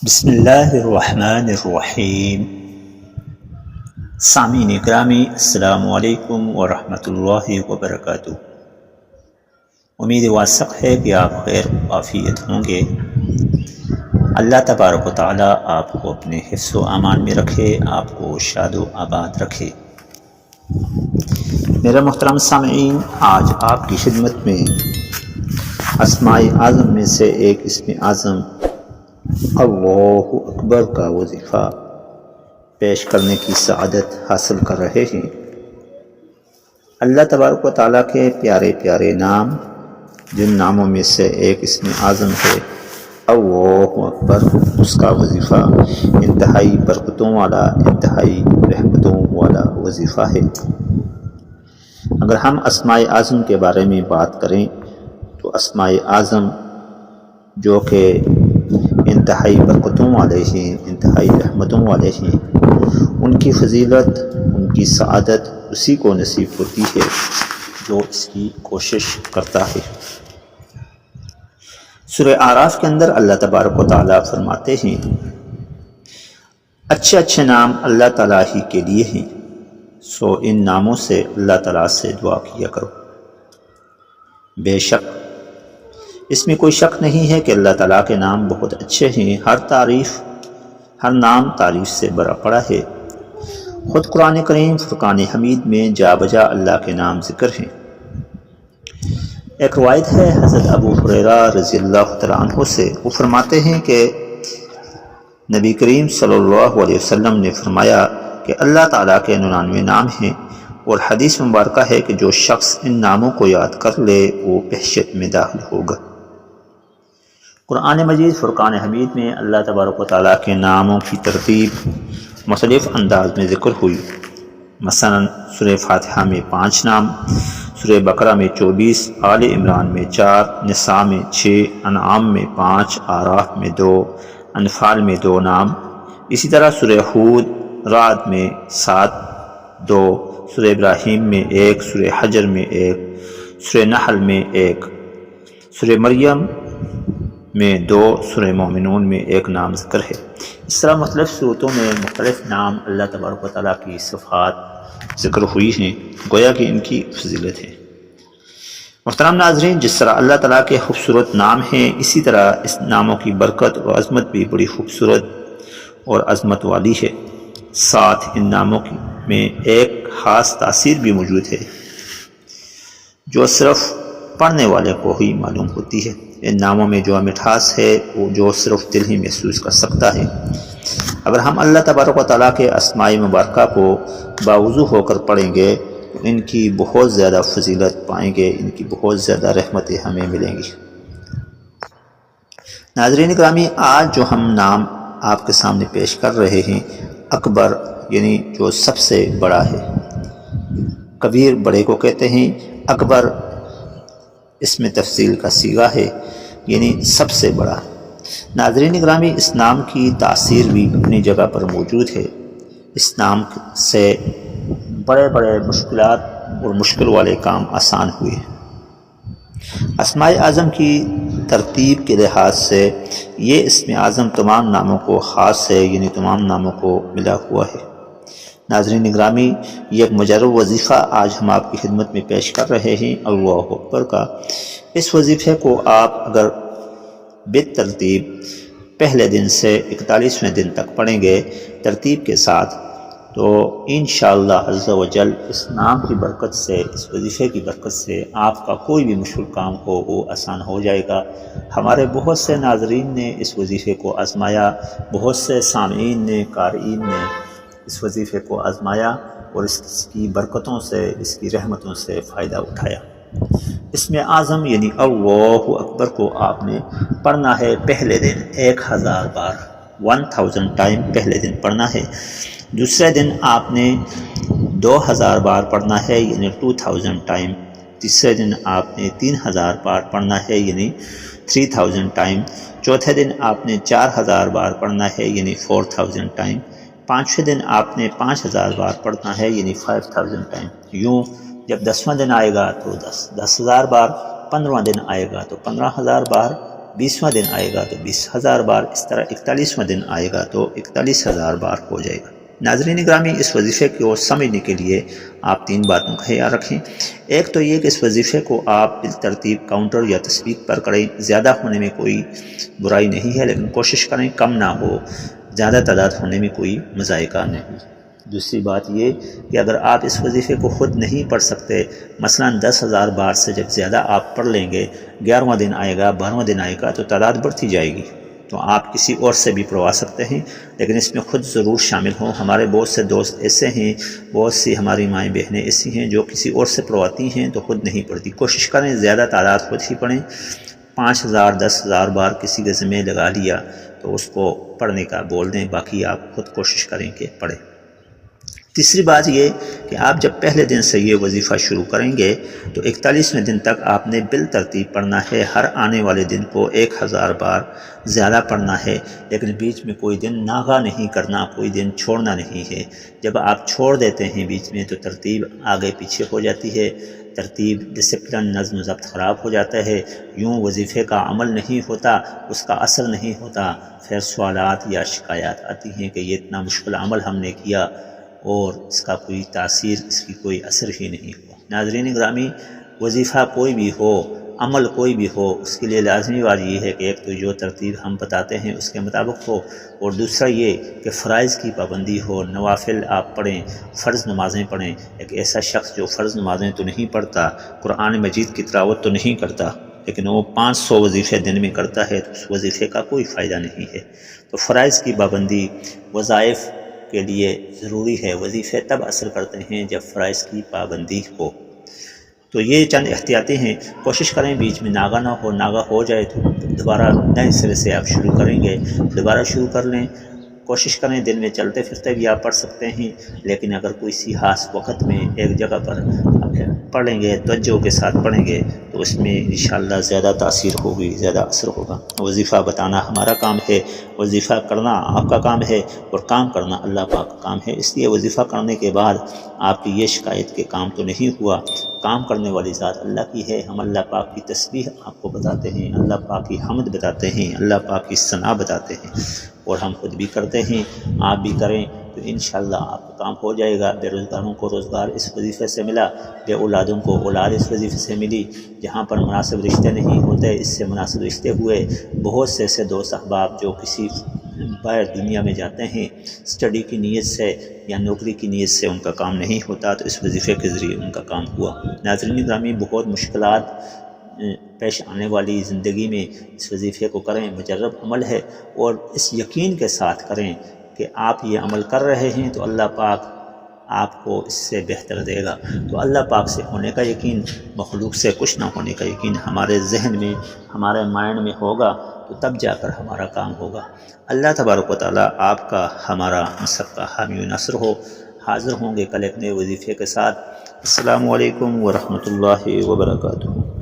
بسم اللہ الرحمن الرحیم۔ سامعین اکرامی، السلام علیکم ورحمۃ اللہ وبرکاتہ۔ امید واسق ہے کہ آپ خیر عافیت ہوں گے۔ اللہ تبارک و تعالیٰ آپ کو اپنے حفظ و امان میں رکھے، آپ کو شاد و آباد رکھے۔ میرے محترم سامعین، آج آپ کی خدمت میں اسماء اعظم میں سے ایک اسم اعظم اللہ اکبر کا وظیفہ پیش کرنے کی سعادت حاصل کر رہے ہیں۔ اللہ تبارک و تعالیٰ کے پیارے پیارے نام، جن ناموں میں سے ایک اسم اعظم ہے اللہ اکبر، اس کا وظیفہ انتہائی برکتوں والا، انتہائی رحمتوں والا وظیفہ ہے۔ اگر ہم اسماء اعظم کے بارے میں بات کریں تو اسماء اعظم جو کہ انتہائی برکتوں والے ہیں، انتہائی رحمتوں والے ہیں، ان کی فضیلت، ان کی سعادت اسی کو نصیب ہوتی ہے جو اس کی کوشش کرتا ہے۔ سورہ اعراف کے اندر اللہ تبارک و تعالیٰ فرماتے ہیں، اچھے اچھے نام اللہ تعالیٰ ہی کے لیے ہیں، سو ان ناموں سے اللہ تعالیٰ سے دعا کیا کرو۔ بے شک اس میں کوئی شک نہیں ہے کہ اللہ تعالیٰ کے نام بہت اچھے ہیں۔ ہر نام تعریف سے بھرا پڑا ہے۔ خود قرآن کریم فرقان حمید میں جا بجا اللہ کے نام ذکر ہیں۔ ایک روایت ہے حضرت ابو ہریرہ رضی اللہ تعالیٰ عنہ سے، وہ فرماتے ہیں کہ نبی کریم صلی اللہ علیہ وسلم نے فرمایا کہ اللہ تعالیٰ کے 99 نام ہیں، اور حدیث مبارکہ ہے کہ جو شخص ان ناموں کو یاد کر لے وہ بہشت میں داخل ہوگا۔ قرآن مجید فرقان حمید میں اللہ تبارک و تعالیٰ کے ناموں کی ترتیب مختلف انداز میں ذکر ہوئی۔ مثلا سورہ فاتحہ میں 5 نام، سورہ بقرہ میں 24، آل عمران میں 4، نساء میں 6، انعام میں 5، اعراف میں 2، انفال میں 2 نام۔ اسی طرح سورہ ہود، رعد میں 7، 2، سورہ ابراہیم میں 1، سورہ حجر میں 1، سورہ نحل میں 1، سورہ مریم میں 2، سورہ مومنون میں 1 نام ذکر ہے۔ اس طرح مختلف صورتوں میں مختلف نام اللہ تبارک و تعالیٰ کی صفات ذکر ہوئی ہیں، گویا کہ ان کی فضیلت ہے۔ محترم ناظرین، جس طرح اللہ تعالیٰ کے خوبصورت نام ہیں، اسی طرح اس ناموں کی برکت اور عظمت بھی بڑی خوبصورت اور عظمت والی ہے۔ ساتھ ان ناموں میں ایک خاص تاثیر بھی موجود ہے جو صرف پڑھنے والے کو ہی معلوم ہوتی ہے۔ ان ناموں میں جو مٹھاس ہے وہ جو صرف دل ہی محسوس کر سکتا ہے۔ اگر ہم اللہ تبارک و تعالیٰ کے اسماء مبارکہ کو باوضو ہو کر پڑھیں گے تو ان کی بہت زیادہ فضیلت پائیں گے، ان کی بہت زیادہ رحمتیں ہمیں ملیں گی۔ ناظرین گرامی، آج جو ہم نام آپ کے سامنے پیش کر رہے ہیں، اکبر یعنی جو سب سے بڑا ہے، کبیر بڑے کو کہتے ہیں، اکبر اس میں تفصیل کا صیغہ ہے، یعنی سب سے بڑا۔ ناظرین گرامی، اس نام کی تاثیر بھی اپنی جگہ پر موجود ہے۔ اس نام سے بڑے بڑے مشکلات اور مشکل والے کام آسان ہوئے۔ اسماء اعظم کی ترتیب کے لحاظ سے یہ اسم اعظم تمام ناموں کو خاص ہے، یعنی تمام ناموں کو ملا ہوا ہے۔ ناظرین گرامی، یہ ایک مجرب وظیفہ آج ہم آپ کی خدمت میں پیش کر رہے ہیں، اللہ اکبر کا۔ اس وظیفے کو آپ اگر بالترتیب پہلے دن سے 41ویں دن تک پڑھیں گے ترتیب کے ساتھ، تو انشاءاللہ عز و جل اس نام کی برکت سے، اس وظیفے کی برکت سے آپ کا کوئی بھی مشکل کام ہو وہ آسان ہو جائے گا۔ ہمارے بہت سے ناظرین نے اس وظیفے کو آزمایا، بہت سے سامعین نے، قارئین نے اس وظیفے کو آزمایا اور اس کی برکتوں سے، اس کی رحمتوں سے فائدہ اٹھایا۔ اسم اعظم یعنی اللہ اکبر کو آپ نے پڑھنا ہے پہلے دن 1000 بار، 1000 ٹائم پہلے دن پڑھنا ہے۔ دوسرے دن آپ نے 2000 بار پڑھنا ہے، یعنی 2000 ٹائم۔ تیسرے دن آپ نے 3000 بار پڑھنا ہے، یعنی 3000 ٹائم۔ چوتھے دن آپ نے 4000 بار پڑھنا ہے، یعنی 4000 ٹائم۔ پانچویں دن آپ نے 5000 بار پڑھنا ہے، یعنی 5000 ٹائم۔ یوں جب 10واں دن آئے گا تو 10,000 بار، 15واں دن آئے گا تو 15,000 بار، 20واں دن آئے گا تو 20,000 بار، اس طرح 41واں دن آئے گا تو 41,000 بار ہو جائے گا۔ ناظرین گرامی، اس وظیفے کو سمجھنے کے لیے آپ 3 باتوں کا خیال رکھیں۔ ایک تو یہ کہ اس وظیفے کو آپ بالترتیب کاؤنٹر یا تسبیح پر کریں، زیادہ ہونے میں کوئی برائی نہیں ہے، لیکن کوشش کریں کم نہ ہو، زیادہ تعداد ہونے میں کوئی مذائقہ نہیں۔ دوسری بات یہ کہ اگر آپ اس وظیفے کو خود نہیں پڑھ سکتے، مثلا 10,000 بار سے جب زیادہ آپ پڑھ لیں گے، 11واں دن آئے گا، 12واں دن آئے گا تو تعداد بڑھتی جائے گی، تو آپ کسی اور سے بھی پڑھوا سکتے ہیں، لیکن اس میں خود ضرور شامل ہوں۔ ہمارے بہت سے دوست ایسے ہیں، بہت سی ہماری مائیں بہنیں ایسی ہیں جو کسی اور سے پڑھواتی ہیں تو خود نہیں پڑھتی۔ کوشش کریں زیادہ تعداد خود ہی پڑھیں۔ 5,000 10,000 بار کسی کے ذمہ لگا لیا تو اس کو پڑھنے کا بول دیں، باقی آپ خود کوشش کریں کہ پڑھیں۔ تیسری بات یہ کہ آپ جب پہلے دن سے یہ وظیفہ شروع کریں گے تو 41ویں دن تک آپ نے بالترتیب پڑھنا ہے، ہر آنے والے دن کو 1,000 بار زیادہ پڑھنا ہے، لیکن بیچ میں کوئی دن ناغہ نہیں کرنا، کوئی دن چھوڑنا نہیں ہے۔ جب آپ چھوڑ دیتے ہیں بیچ میں تو ترتیب آگے پیچھے ہو جاتی ہے، ترتیب، ڈسپلن، نظم و ضبط خراب ہو جاتا ہے، یوں وظیفے کا عمل نہیں ہوتا، اس کا اثر نہیں ہوتا، پھر سوالات یا شکایات آتی ہیں کہ یہ اتنا مشکل عمل ہم نے کیا اور اس کا کوئی تاثیر، اس کی کوئی اثر ہی نہیں ہوا۔ ناظرین گرامی، وظیفہ کوئی بھی ہو، عمل کوئی بھی ہو، اس کے لیے لازمی بات یہ ہے کہ ایک تو جو ترتیب ہم بتاتے ہیں اس کے مطابق ہو، اور دوسرا یہ کہ فرائض کی پابندی ہو، نوافل آپ پڑھیں، فرض نمازیں پڑھیں۔ ایک ایسا شخص جو فرض نمازیں تو نہیں پڑھتا، قرآن مجید کی تلاوت تو نہیں کرتا، لیکن وہ 500 وظیفے دن میں کرتا ہے تو اس وظیفے کا کوئی فائدہ نہیں ہے۔ تو فرائض کی پابندی وظائف کے لیے ضروری ہے۔ وظیفے تب اثر کرتے ہیں جب فرائض کی پابندی ہو۔ تو یہ چند احتیاطیں ہیں، کوشش کریں بیچ میں ناغہ نہ ہو، ناغہ ہو جائے تو دوبارہ نئے سرے سے آپ شروع کریں گے، دوبارہ شروع کر لیں۔ کوشش کریں دن میں چلتے پھرتے بھی آپ پڑھ سکتے ہیں، لیکن اگر کوئی سی خاص وقت میں ایک جگہ پر پڑھیں گے، توجہ کے ساتھ پڑھیں گے تو اس میں انشاءاللہ زیادہ تاثیر ہوگی، زیادہ اثر ہوگا۔ وظیفہ بتانا ہمارا کام ہے، وظیفہ کرنا آپ کا کام ہے، اور کام کرنا اللہ پاک کا کام ہے۔ اس لیے وظیفہ کرنے کے بعد آپ کی یہ شکایت کہ کام تو نہیں ہوا، کام کرنے والی ذات اللہ کی ہے۔ ہم اللہ پاک کی تسبیح آپ کو بتاتے ہیں، اللہ پاک کی حمد بتاتے ہیں، اللہ پاک کی ثنا بتاتے ہیں، اور ہم خود بھی کرتے ہیں، آپ بھی کریں تو انشاءاللہ آپ کا کام ہو جائے گا۔ بے روزگاروں کو روزگار اس وظیفے سے ملا، بے اولادوں کو اولاد اس وظیفے سے ملی، جہاں پر مناسب رشتے نہیں ہوتے اس سے مناسب رشتے ہوئے۔ بہت سے ایسے دوست احباب جو کسی باہر دنیا میں جاتے ہیں اسٹڈی کی نیت سے یا نوکری کی نیت سے، ان کا کام نہیں ہوتا تو اس وظیفے کے ذریعے ان کا کام ہوا۔ ناظرین گرامی، بہت مشکلات پیش آنے والی زندگی میں اس وظیفے کو کریں، مجرب عمل ہے، اور اس یقین کے ساتھ کریں کہ آپ یہ عمل کر رہے ہیں تو اللہ پاک آپ کو اس سے بہتر دے گا۔ تو اللہ پاک سے ہونے کا یقین، مخلوق سے کچھ نہ ہونے کا یقین ہمارے ذہن میں، ہمارے مائنڈ میں ہوگا تو تب جا کر ہمارا کام ہوگا۔ اللہ تبارک و تعالیٰ آپ کا، ہمارا، ہم سب کا حامی و ناصر ہو۔ حاضر ہوں گے کل ایک نئے وظیفے کے ساتھ۔ السلام علیکم ورحمۃ اللہ وبرکاتہ۔